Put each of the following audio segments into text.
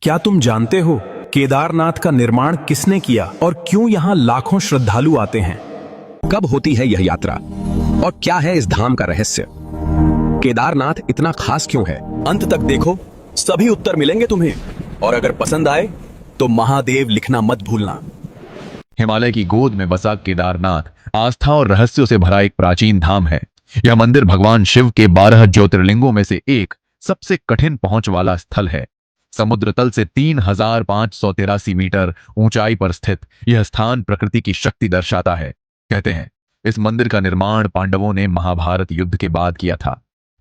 क्या तुम जानते हो केदारनाथ का निर्माण किसने किया और क्यों यहाँ लाखों श्रद्धालु आते हैं? कब होती है यह यात्रा और क्या है इस धाम का रहस्य? केदारनाथ इतना खास क्यों है? अंत तक देखो, सभी उत्तर मिलेंगे तुम्हें। और अगर पसंद आए तो महादेव लिखना मत भूलना। हिमालय की गोद में बसा केदारनाथ आस्था और रहस्यों से भरा एक प्राचीन धाम है। यह मंदिर भगवान शिव के 12 ज्योतिर्लिंगों में से एक सबसे कठिन पहुंच वाला स्थल है। समुद्र तल से 3583 मीटर ऊंचाई पर स्थित यह स्थान प्रकृति की शक्ति दर्शाता है। कहते हैं इस मंदिर का निर्माण पांडवों ने महाभारत युद्ध के बाद किया था।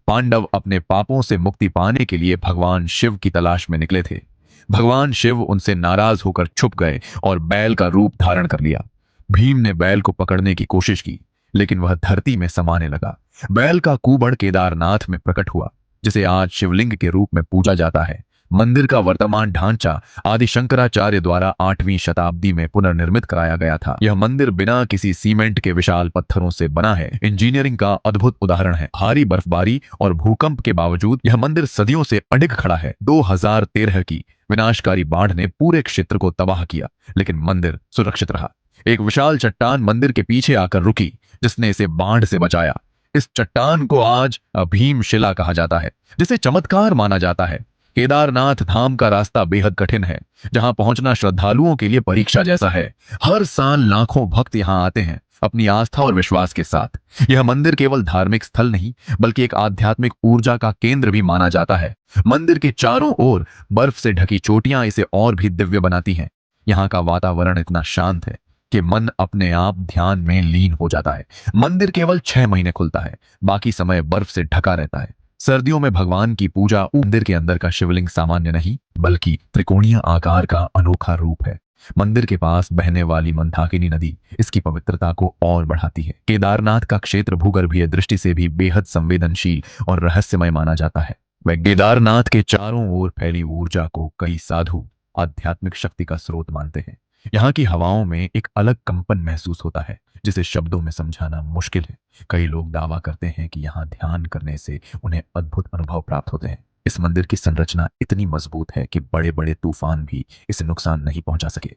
पांडव अपने पापों से मुक्ति पाने के लिए भगवान शिव की तलाश में निकले थे। भगवान शिव उनसे नाराज होकर छुप गए और बैल का रूप धारण कर लिया। भीम ने बैल को पकड़ने की कोशिश की, लेकिन वह धरती में समाने लगा। बैल का कुबड़ केदारनाथ में प्रकट हुआ, जिसे आज शिवलिंग के रूप में पूजा जाता है। मंदिर का वर्तमान ढांचा आदि शंकराचार्य द्वारा 8वीं शताब्दी में पुनर्निर्मित कराया गया था। यह मंदिर बिना किसी सीमेंट के विशाल पत्थरों से बना है। इंजीनियरिंग का अद्भुत उदाहरण है। भारी बर्फबारी और भूकंप के बावजूद यह मंदिर सदियों से अडिग खड़ा है। 2013 की विनाशकारी बाढ़ ने पूरे क्षेत्र को तबाह किया, लेकिन मंदिर सुरक्षित रहा। एक विशाल चट्टान मंदिर के पीछे आकर रुकी, जिसने इसे बाढ़ से बचाया। इस चट्टान को आज भीमशिला कहा जाता है, जिसे चमत्कार माना जाता है। केदारनाथ धाम का रास्ता बेहद कठिन है, जहां पहुंचना श्रद्धालुओं के लिए परीक्षा जैसा है। हर साल लाखों भक्त यहां आते हैं अपनी आस्था और विश्वास के साथ। यह मंदिर केवल धार्मिक स्थल नहीं, बल्कि एक आध्यात्मिक ऊर्जा का केंद्र भी माना जाता है। मंदिर के चारों ओर बर्फ से ढकी चोटियां इसे और भी दिव्य बनाती हैं। यहाँ का वातावरण इतना शांत है कि मन अपने आप ध्यान में लीन हो जाता है। मंदिर केवल 6 महीने खुलता है, बाकी समय बर्फ से ढका रहता है। सर्दियों में भगवान की पूजा। मंदिर के अंदर का शिवलिंग सामान्य नहीं, बल्कि त्रिकोणीय आकार का अनोखा रूप है। मंदिर के पास बहने वाली मंदाकिनी नदी इसकी पवित्रता को और बढ़ाती है। केदारनाथ का क्षेत्र भूगर्भीय दृष्टि से भी बेहद संवेदनशील और रहस्यमय माना जाता है। वह केदारनाथ के चारों ओर फैली ऊर्जा को कई साधु आध्यात्मिक शक्ति का स्रोत मानते हैं। यहाँ की हवाओं में एक अलग कंपन महसूस होता है, जिसे शब्दों में समझाना मुश्किल है। कई लोग दावा करते हैं कि यहाँ ध्यान करने से उन्हें अद्भुत अनुभव प्राप्त होते हैं। इस मंदिर की संरचना इतनी मजबूत है कि बड़े बड़े तूफान भी इसे नुकसान नहीं पहुंचा सके।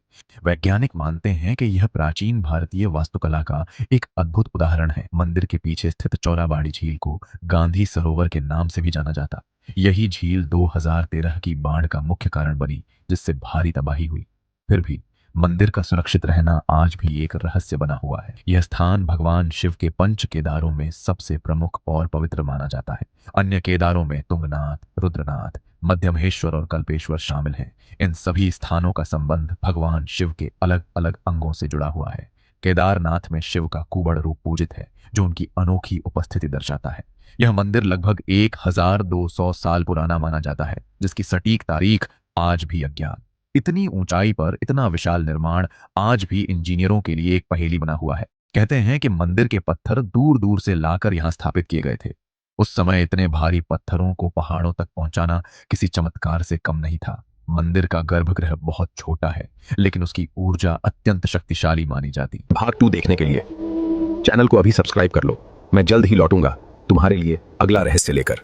वैज्ञानिक मानते हैं कि यह प्राचीन भारतीय वास्तुकला का एक अद्भुत उदाहरण है। मंदिर के पीछे स्थित चौराबाड़ी झील को गांधी सरोवर के नाम से भी जाना जाता। यही झील 2013 की बाढ़ का मुख्य कारण बनी, जिससे भारी तबाही हुई। फिर भी मंदिर का सुरक्षित रहना आज भी एक रहस्य बना हुआ है। यह स्थान भगवान शिव के पंच केदारों में सबसे प्रमुख और पवित्र माना जाता है। अन्य केदारों में तुंगनाथ, रुद्रनाथ, मध्यमहेश्वर और कल्पेश्वर शामिल हैं। इन सभी स्थानों का संबंध भगवान शिव के अलग अलग अंगों से जुड़ा हुआ है। केदारनाथ में शिव का कुबड़ रूप पूजित है, जो उनकी अनोखी उपस्थिति दर्शाता है। यह मंदिर लगभग 1200 साल पुराना माना जाता है, जिसकी सटीक तारीख आज भी अज्ञात। इतनी ऊंचाई पर इतना विशाल निर्माण आज भी इंजीनियरों के लिए एक पहेली बना हुआ है। कहते हैं कि मंदिर के पत्थर दूर दूर से लाकर यहां स्थापित किए गए थे। उस समय इतने भारी पत्थरों को पहाड़ों तक पहुंचाना किसी चमत्कार से कम नहीं था। मंदिर का गर्भगृह बहुत छोटा है, लेकिन उसकी ऊर्जा अत्यंत शक्तिशाली मानी जाती। भाग 2 देखने के लिए चैनल को अभी सब्सक्राइब कर लो। मैं जल्द ही लौटूंगा तुम्हारे लिए अगला रहस्य लेकर।